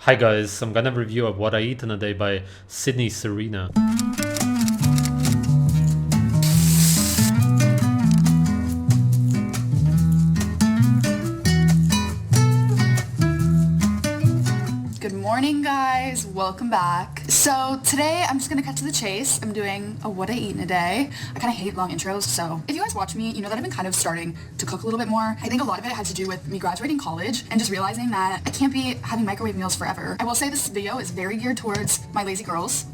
Hi guys, I'm gonna review of What I Eat in a Day by Serena. Good morning guys, welcome back. So today I'm just gonna cut to the chase. I'm doing a what I eat in a day. I kind of hate long intros, so if you guys watch me, you know that I've been kind of starting to cook a little bit more. I think a lot of it had to do with me graduating college and just realizing that I can't be having microwave meals forever. I will say this video is very geared towards my lazy girls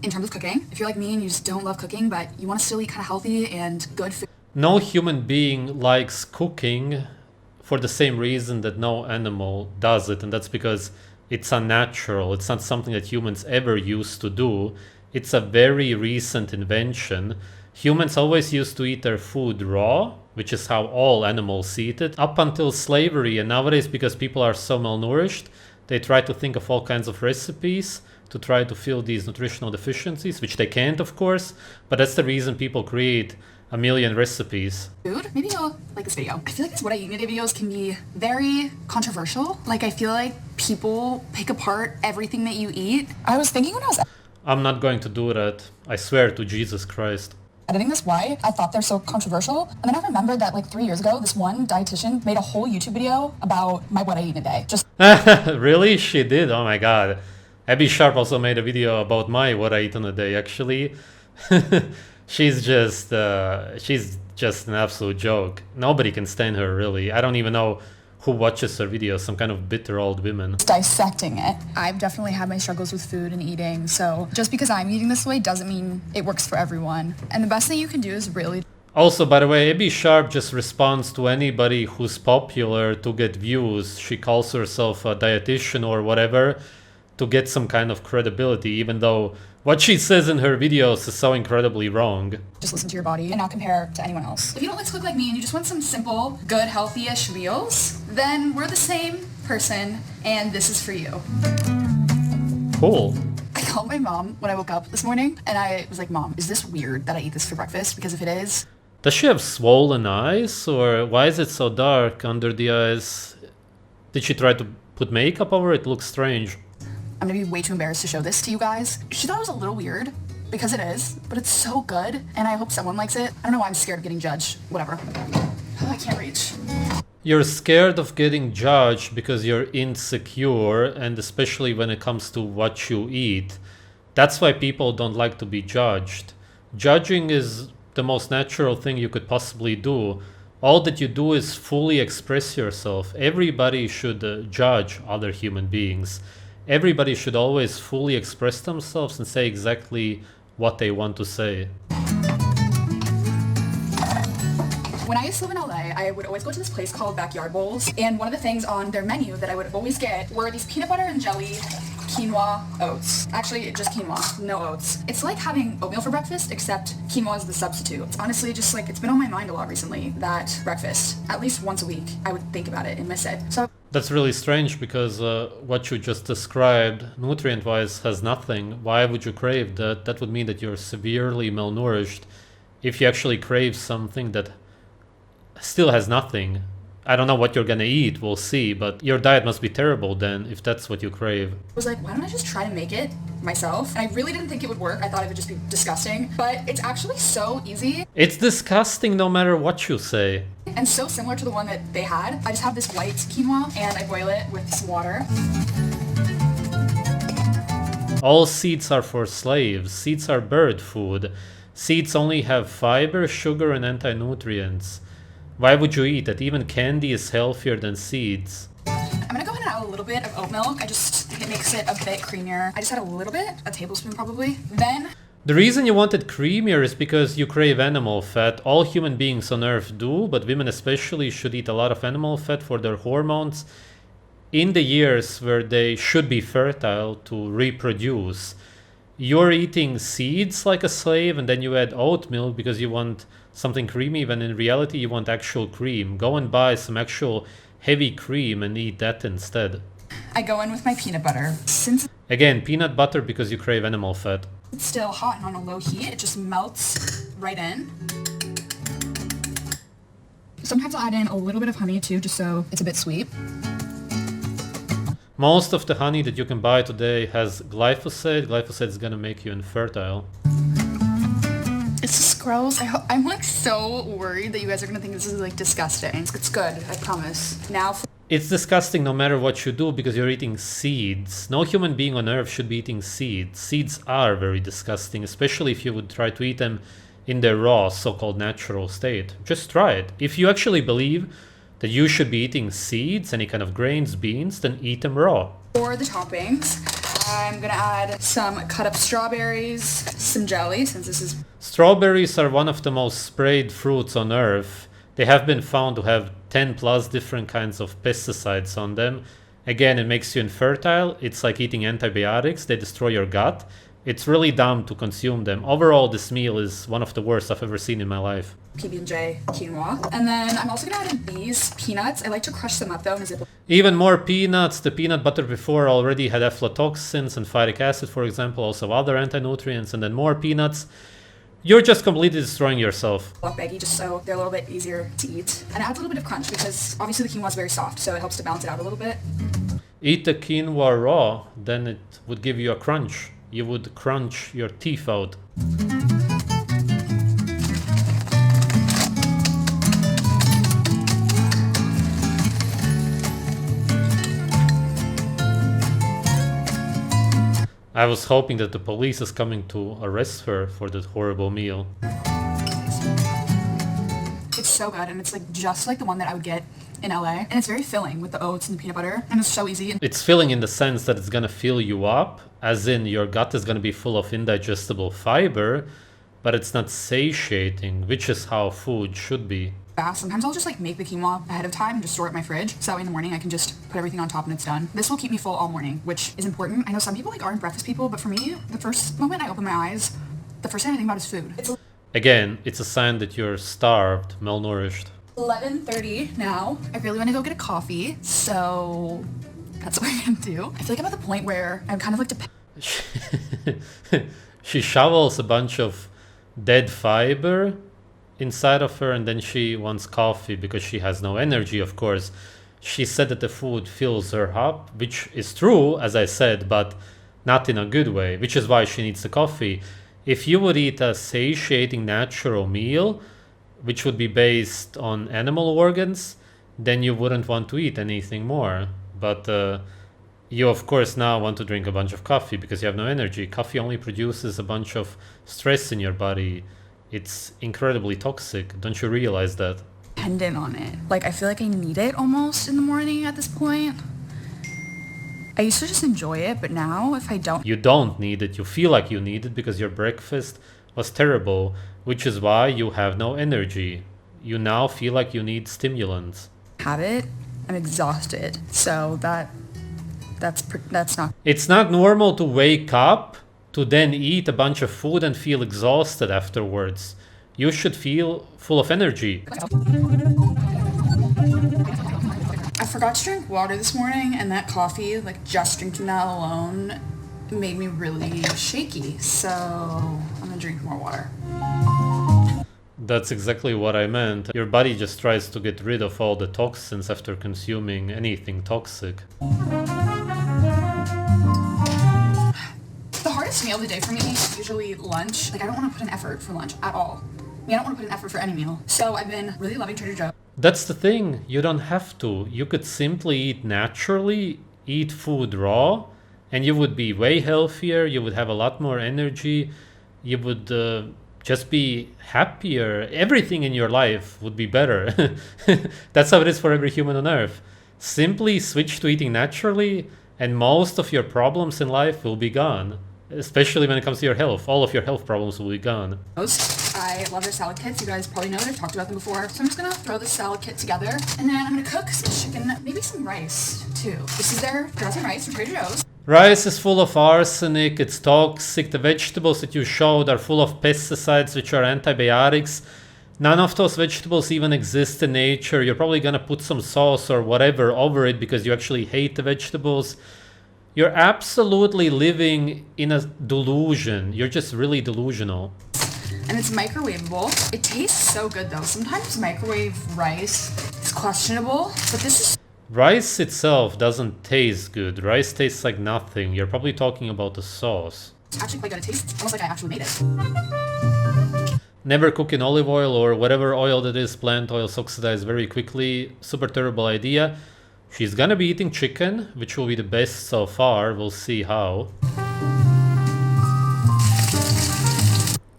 in terms of cooking. If you're like me and you just don't love cooking, but you want to still eat kind of healthy and good food. No human being likes cooking for the same reason that no animal does it, and that's because it's unnatural. It's not something that humans ever used to do. It's a very recent invention. Humans always used to eat their food raw, which is how all animals eat it, up until slavery. And nowadays, because people are so malnourished, they try to think of all kinds of recipes to try to fill these nutritional deficiencies, which they can't, of course, but that's the reason people create a million recipes. Food. Maybe you'll like this video. I feel like these what I eat in a day videos can be very controversial. Like I feel like people pick apart everything that you eat. I was thinking when I was I'm not going to do that. I swear to Jesus Christ. editing this why I thought they're so controversial. And then I remembered that like 3 years ago, this one dietitian made a whole YouTube video about my what I eat in a day. Just Really? She did? Oh my god. Abby Sharp also made a video about my what I eat in a day, actually. She's just an absolute joke. Nobody can stand her, really. I don't even know who watches her videos, some kind of bitter old women. dissecting it. I've definitely had my struggles with food and eating, so just because I'm eating this way doesn't mean it works for everyone. And the best thing you can do is really Also, by the way, Abby Sharp just responds to anybody who's popular to get views. She calls herself a dietitian or whatever to get some kind of credibility, even though what she says in her videos is so incredibly wrong. just listen to your body and not compare to anyone else. If you don't like to cook like me and you just want some simple, good, healthy-ish meals, then we're the same person and this is for you. Cool. I called my mom when I woke up this morning and I was like, Mom, is this weird that I eat this for breakfast? Because if it is, Does she have swollen eyes, or why is it so dark under the eyes? Did she try to put makeup over it? It looks strange. I'm gonna be way too embarrassed to show this to you guys. She thought it was a little weird, because it is, but it's so good, and I hope someone likes it. I don't know why I'm scared of getting judged. Whatever. I can't reach. You're scared of getting judged because you're insecure, and especially when it comes to what you eat. That's why people don't like to be judged. Judging is the most natural thing you could possibly do. All that you do is fully express yourself. Everybody should judge other human beings. Everybody should always fully express themselves and say exactly what they want to say. When I used to live in LA, I would always go to this place called Backyard Bowls, and one of the things on their menu that I would always get were these peanut butter and jelly quinoa oats. Actually, just quinoa, no oats. It's like having oatmeal for breakfast, except quinoa is the substitute. It's honestly just like, it's been on my mind a lot recently that breakfast, at least once a week, I would think about it and miss it. So That's really strange because what you just described, nutrient-wise, has nothing. Why would you crave that? That would mean that you're severely malnourished. If you actually crave something that still has nothing, I don't know what you're gonna eat, we'll see, but your diet must be terrible then, if that's what you crave. I was like, why don't I just try to make it myself? And I really didn't think it would work. I thought it would just be disgusting, but it's actually so easy It's disgusting no matter what you say. and so similar to the one that they had. I just have this white quinoa and I boil it with some water. All seeds are for slaves. Seeds are bird food. Seeds only have fiber, sugar, and anti-nutrients. Why would you eat it? Even candy is healthier than seeds. I'm gonna go ahead and add a little bit of oat milk. I just think it makes it a bit creamier. I just had a little bit, a tablespoon probably. Then The reason you want it creamier is because you crave animal fat. All human beings on earth do, but women especially should eat a lot of animal fat for their hormones in the years where they should be fertile to reproduce. You're eating seeds like a slave, and then you add oat milk because you want something creamy, when in reality you want actual cream. Go and buy some actual heavy cream and eat that instead. I go in with my peanut butter. Since Again, peanut butter because you crave animal fat. it's still hot and on a low heat, it just melts right in. Sometimes I'll add in a little bit of honey too, just so it's a bit sweet. Most of the honey that you can buy today has glyphosate. Glyphosate is gonna make you infertile. It's just gross. I'm like so worried that you guys are gonna think this is like disgusting. It's good, I promise. Now It's disgusting no matter what you do because you're eating seeds. No human being on earth should be eating seeds. Seeds are very disgusting, especially if you would try to eat them in their raw, so-called natural state. Just try it. If you actually believe that you should be eating seeds, any kind of grains, beans, then eat them raw. for the toppings, I'm gonna add some cut up strawberries, some jelly, since this is... Strawberries are one of the most sprayed fruits on earth. They have been found to have 10 plus different kinds of pesticides on them. Again, it makes you infertile. It's like eating antibiotics. They destroy your gut. It's really dumb to consume them. Overall, this meal is one of the worst I've ever seen in my life. PB&J quinoa. And then I'm also gonna add in these peanuts. I like to crush them up though in a Ziploc. Even more peanuts. The peanut butter before already had aflatoxins and phytic acid, for example, also other anti-nutrients, and then more peanuts. You're just completely destroying yourself. Baggy, just so they're a little bit easier to eat. And it adds a little bit of crunch because obviously the quinoa is very soft, so it helps to balance it out a little bit. Eat the quinoa raw, then it would give you a crunch. You would crunch your teeth out. I was hoping that the police is coming to arrest her for that horrible meal. It's so good, and it's like just like the one that I would get in LA. And it's very filling with the oats and the peanut butter, and it's so easy. It's filling in the sense that it's gonna fill you up, as in your gut is gonna be full of indigestible fiber, but it's not satiating, which is how food should be. Sometimes I'll just like make the quinoa ahead of time and just store it in my fridge. So in the morning I can just put everything on top and it's done. This will keep me full all morning, which is important. I know some people like aren't breakfast people, but for me, the first moment I open my eyes, the first thing I think about is food. Again, it's a sign that you're starved, malnourished. 11:30 now. I really want to go get a coffee, so that's what we're gonna do. I feel like I'm at the point where I'm kind of like She shovels a bunch of dead fiber inside of her, and then she wants coffee because she has no energy, of course. She said that the food fills her up, which is true, as I said, but not in a good way, which is why she needs the coffee. If you would eat a satiating natural meal, which would be based on animal organs, then you wouldn't want to eat anything more. But you, of course, now want to drink a bunch of coffee because you have no energy. Coffee only produces a bunch of stress in your body. It's incredibly toxic. Don't you realize that? Dependent on it. Like, I feel like I need it almost in the morning at this point. I used to just enjoy it, but now if I don't... You don't need it. You feel like you need it because your breakfast was terrible, which is why you have no energy. You now feel like you need stimulants. Have it, I'm exhausted. So that's not... It's not normal to wake up to then eat a bunch of food and feel exhausted afterwards. You should feel full of energy. I forgot to drink water this morning, and that coffee, like just drinking that alone, made me really shaky. So I'm gonna drink more water. That's exactly what I meant. Your body just tries to get rid of all the toxins after consuming anything toxic. The hardest meal of the day for me is usually lunch. Like, I don't want to put an effort for lunch at all. I don't want to put an effort for any meal. So I've been really loving Trader Joe's. That's the thing. You don't have to. You could simply eat naturally, eat food raw, and you would be way healthier. You would have a lot more energy. You would just be happier. Everything in your life would be better. That's how it is for every human on earth. Simply switch to eating naturally, and most of your problems in life will be gone. Especially when it comes to your health. All of your health problems will be gone. I love their salad kits. You guys probably know that I've talked about them before. So I'm just gonna throw this salad kit together, and then I'm gonna cook some chicken, maybe some rice too. This is their frozen rice from Trader Joe's. Rice is full of arsenic, it's toxic. The vegetables that you showed are full of pesticides, which are antibiotics. None of those vegetables even exist in nature. You're probably gonna put some sauce or whatever over it because you actually hate the vegetables. You're absolutely living in a delusion. You're just really delusional. And it's microwavable. It tastes so good though. Sometimes microwave rice is questionable, but this is... Rice itself doesn't taste good. Rice tastes like nothing. You're probably talking about the sauce. It's actually quite good. It tastes almost like I actually made it. Never cook in olive oil or whatever oil that is. Plant oils oxidize very quickly. Super terrible idea. She's gonna be eating chicken, which will be the best so far. We'll see how.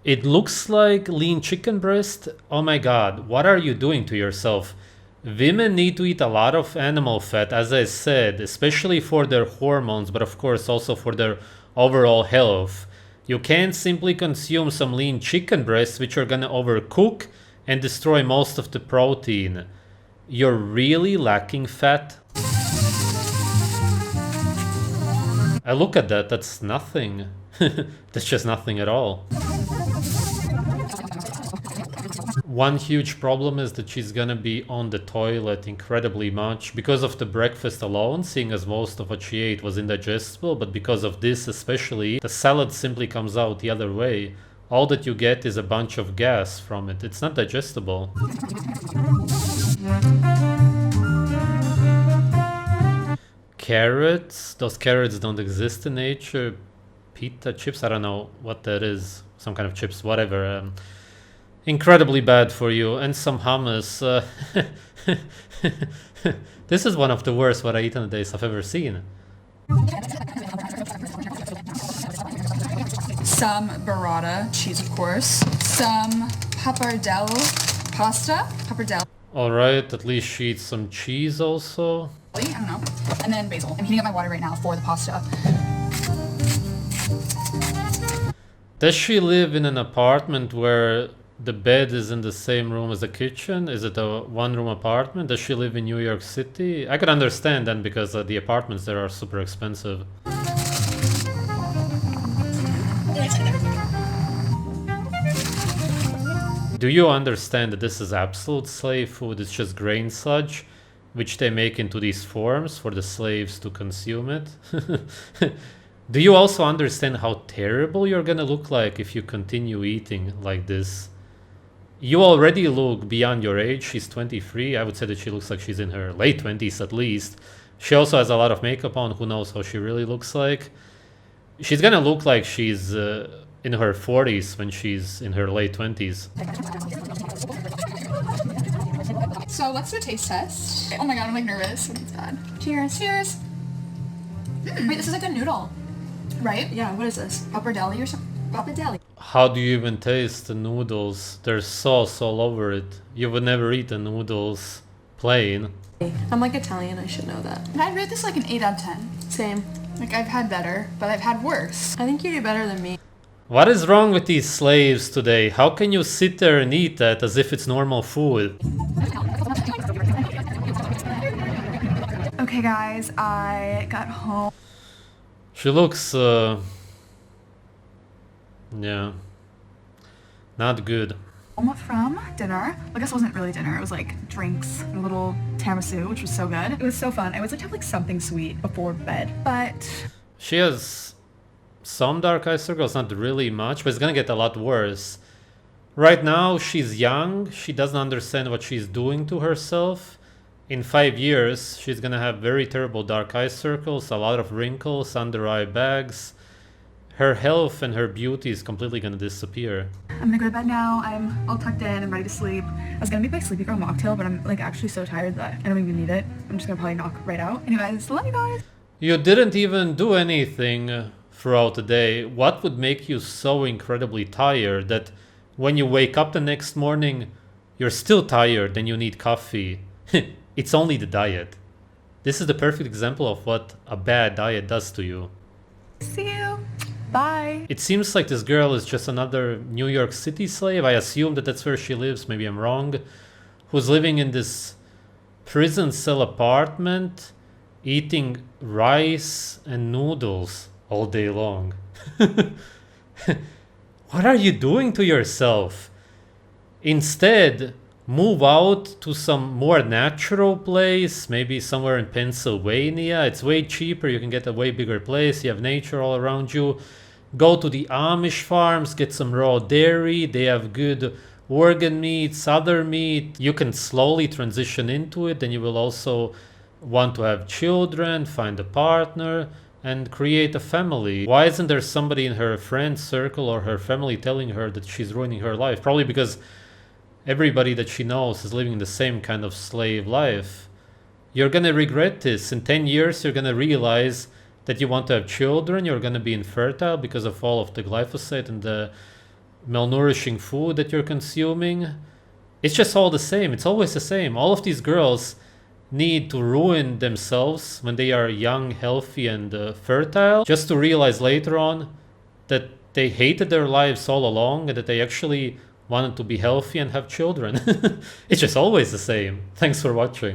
It looks like lean chicken breast. Oh my god, what are you doing to yourself? Women need to eat a lot of animal fat, as I said, especially for their hormones, but of course also for their overall health. You can't simply consume some lean chicken breasts, which are gonna overcook and destroy most of the protein. You're really lacking fat. I look at that, that's nothing. That's just nothing at all. One huge problem is that she's gonna be on the toilet incredibly much because of the breakfast alone, seeing as most of what she ate was indigestible, but because of this especially, the salad simply comes out the other way. All that you get is a bunch of gas from it. It's not digestible. Carrots? Those carrots don't exist in nature. Pita chips? I don't know what that is. Some kind of chips, whatever. Incredibly bad for you. And some hummus. This is one of the worst what I eat in a days I've ever seen. Some burrata cheese, of course. Some pappardelle pasta. Pappardelle. Alright, at least she eats some cheese also. I don't know. And then basil. I'm heating up my water right now for the pasta. Does she live in an apartment where the bed is in the same room as the kitchen? Is it a one-room apartment? Does she live in New York City? I could understand then because the apartments there are super expensive. Do you understand that this is absolute slave food? It's just grain sludge, which they make into these forms for the slaves to consume it. Do you also understand how terrible you're gonna look like if you continue eating like this? You already look beyond your age. She's 23. I would say that she looks like she's in her late 20s at least. She also has a lot of makeup on. Who knows how she really looks like? She's gonna look like she's in her 40s when she's in her late 20s. So let's do a taste test. Oh my god, I'm like nervous. It's bad. Cheers. Cheers. Wait, this is like a noodle, right? Yeah, what is this? Pappardelle or something? Pappardelle. How do you even taste the noodles? There's sauce all over it. You would never eat the noodles plain. I'm like Italian, I should know that. And I'd rate this like an 8 out of 10. Same. Like I've had better, but I've had worse. I think you do better than me. What is wrong with these slaves today? How can you sit there and eat that as if it's normal food? Okay guys, I got home. She looks, yeah, not good. From dinner. I guess it wasn't really dinner. It was like drinks and a little tiramisu, which was so good. It was so fun. I always like to have like something sweet before bed, but She has some dark eye circles, not really much, but it's gonna get a lot worse. Right now, she's young. She doesn't understand what she's doing to herself. In 5 years, she's gonna have very terrible dark eye circles, a lot of wrinkles, under eye bags. Her health and her beauty is completely gonna disappear. I'm gonna go to bed now. I'm all tucked in. I'm ready to sleep. I was gonna make my sleepy girl mocktail, but I'm like actually so tired that I don't even need it. I'm just gonna probably knock right out. Anyways, love you guys. You didn't even do anything throughout the day. What would make you so incredibly tired that when you wake up the next morning, you're still tired and you need coffee? It's only the diet. This is the perfect example of what a bad diet does to you. See you. Bye. It seems like this girl is just another New York City slave. I assume that that's where she lives. Maybe I'm wrong. Who's living in this prison cell apartment, eating rice and noodles all day long. What are you doing to yourself? Instead, move out to some more natural place, maybe somewhere in Pennsylvania. It's way cheaper. You can get a way bigger place. You have nature all around you. Go to the Amish farms, get some raw dairy. They have good organ meats, other meat. You can slowly transition into it, and you will also want to have children, find a partner, and create a family. Why isn't there somebody in her friend circle or her family telling her that she's ruining her life? Probably because everybody that she knows is living the same kind of slave life. You're gonna regret this. In 10 years, you're gonna realize that you want to have children, you're gonna be infertile because of all of the glyphosate and the malnourishing food that you're consuming. It's just all the same. It's always the same. All of these girls need to ruin themselves when they are young, healthy, and fertile, just to realize later on that they hated their lives all along and that they actually wanted to be healthy and have children. It's just always the same. Thanks for watching.